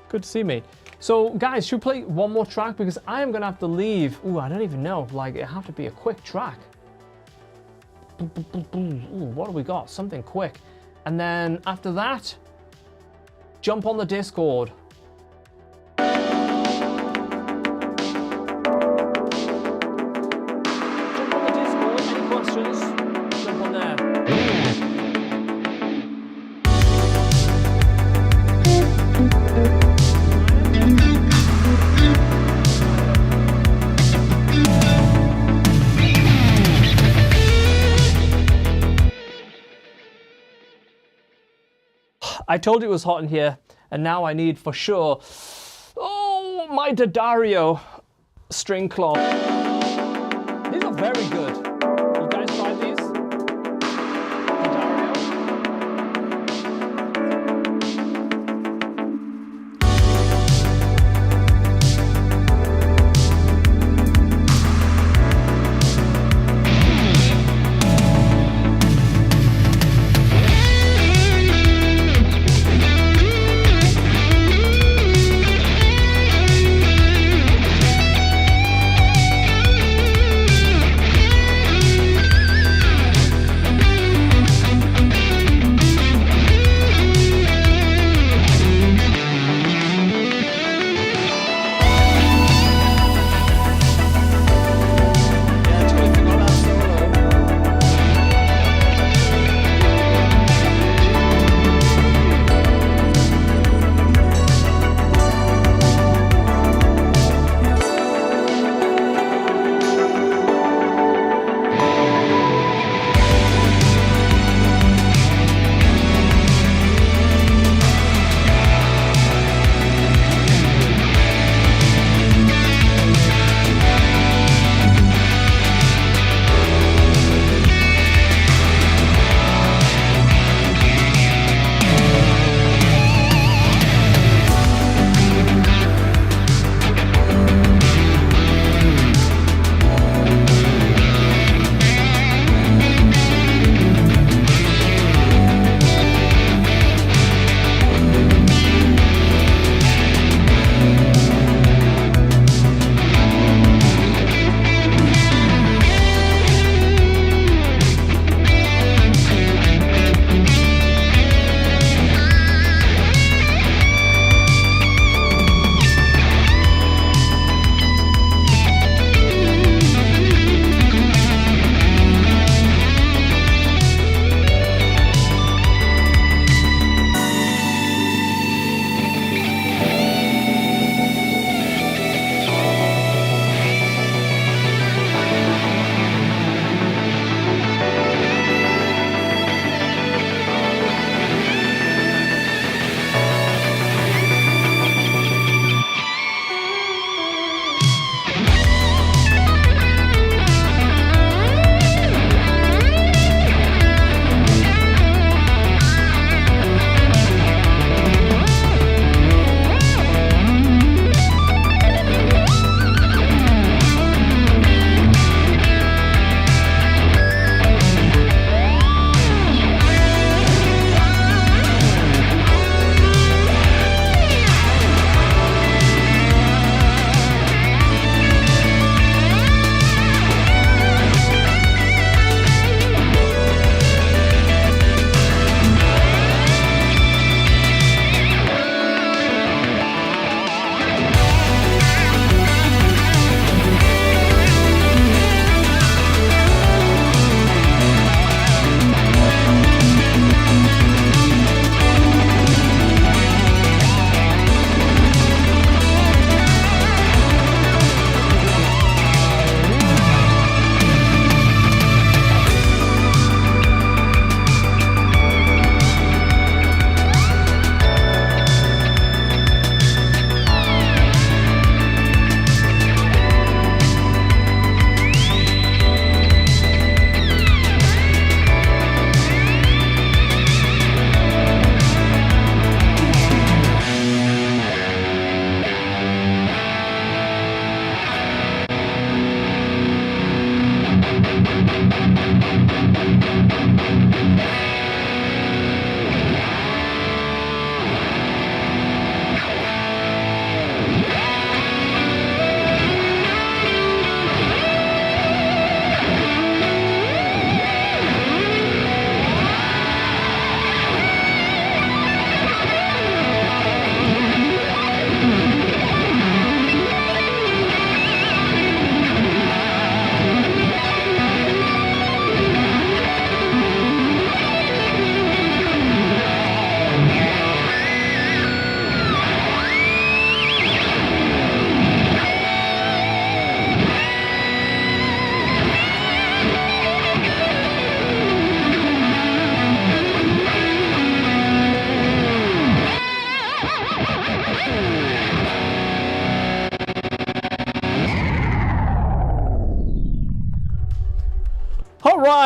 S1: good to see me. So guys, should we play one more track, because I am gonna have to leave. Ooh, I don't even know. Like, it have to be a quick track. Ooh, what do we got? Something quick. And then after that, jump on the Discord. Jump on the Discord. Any questions? Jump on there. I told you it was hot in here, and now I need for sure, oh, my Daddario string cloth. These are very good. You guys tried these? Daddario?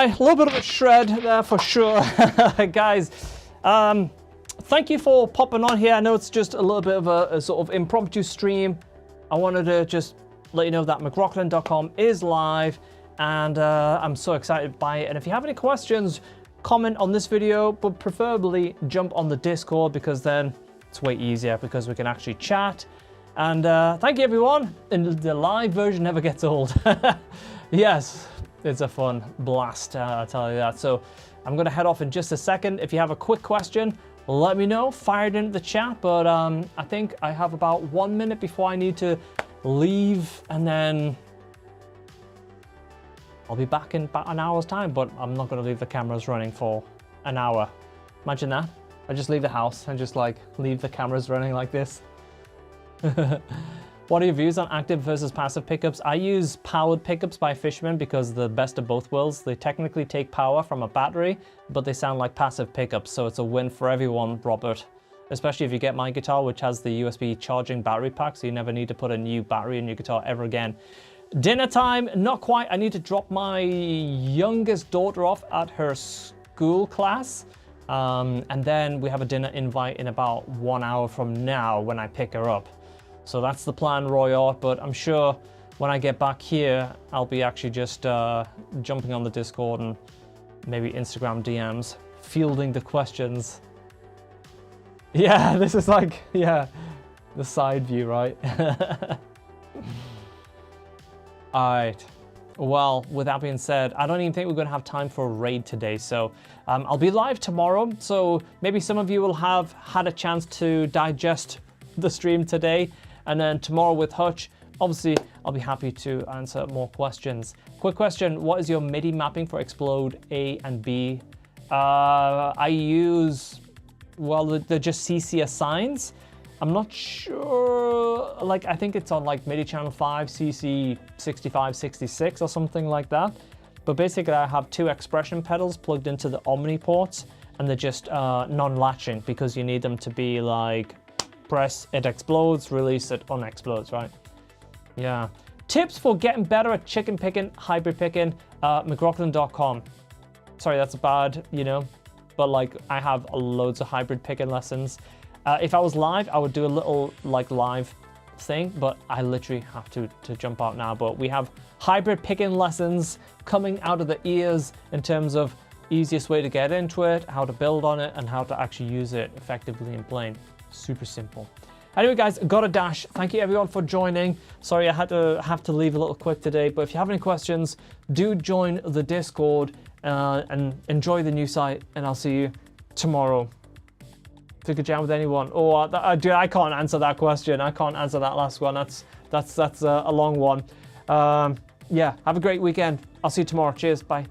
S1: right, a little bit of a shred there for sure. Guys, thank you for popping on here. I know it's just a little bit of a sort of impromptu stream. I wanted to just let you know that McRocklin.com is live, and I'm so excited by it. And if you have any questions, comment on this video, but preferably jump on the Discord, because then it's way easier because we can actually chat. And thank you, everyone. And the live version never gets old. Yes, it's a fun blast, I'll tell you that. So I'm going to head off in just a second. If you have a quick question, let me know. Fire it into the chat. But I think I have about 1 minute before I need to leave, and then I'll be back in about an hour's time, but I'm not going to leave the cameras running for an hour. Imagine that. I just leave the house and just like leave the cameras running like this. What are your views on active versus passive pickups? I use powered pickups by Fisherman because the best of both worlds. They technically take power from a battery, but they sound like passive pickups, so it's a win for everyone, Robert. Especially if you get my guitar, which has the USB charging battery pack, so you never need to put a new battery in your guitar ever again. Dinner time, not quite. I need to drop my youngest daughter off at her school class. And then we have a dinner invite in about 1 hour from now when I pick her up. So that's the plan, Roy, but I'm sure when I get back here, I'll be actually just jumping on the Discord and maybe Instagram DMs, fielding the questions. Yeah, this is like, yeah, the side view, right? All right. Well, with that being said, I don't even think we're going to have time for a raid today. So I'll be live tomorrow. So maybe some of you will have had a chance to digest the stream today. And then tomorrow with Hutch, obviously, I'll be happy to answer more questions. Quick question, what is your MIDI mapping for Explode A and B? I use, well, they're just CC assigns. I'm not sure, like, I think it's on like MIDI channel 5, CC 65, 66 or something like that. But basically I have 2 expression pedals plugged into the Omni ports, and they're just non-latching because you need them to be like, press, it explodes, release, it unexplodes, right? Yeah. Tips for getting better at chicken picking, hybrid picking, McRocklin.com. Sorry, that's bad, you know, but like I have loads of hybrid picking lessons. If I was live, I would do a little like live thing, but I literally have to jump out now. But we have hybrid picking lessons coming out of the ears in terms of easiest way to get into it, how to build on it, and how to actually use it effectively in playing. Super simple. Anyway, guys, got a dash. Thank you everyone for joining. Sorry I have to leave a little quick today, but if you have any questions, do join the Discord and enjoy the new site, and I'll see you tomorrow. If you could jam with anyone. Oh, dude, I can't answer that question. I can't answer that last one. That's a long one. Yeah, have a great weekend. I'll see you tomorrow. Cheers. Bye.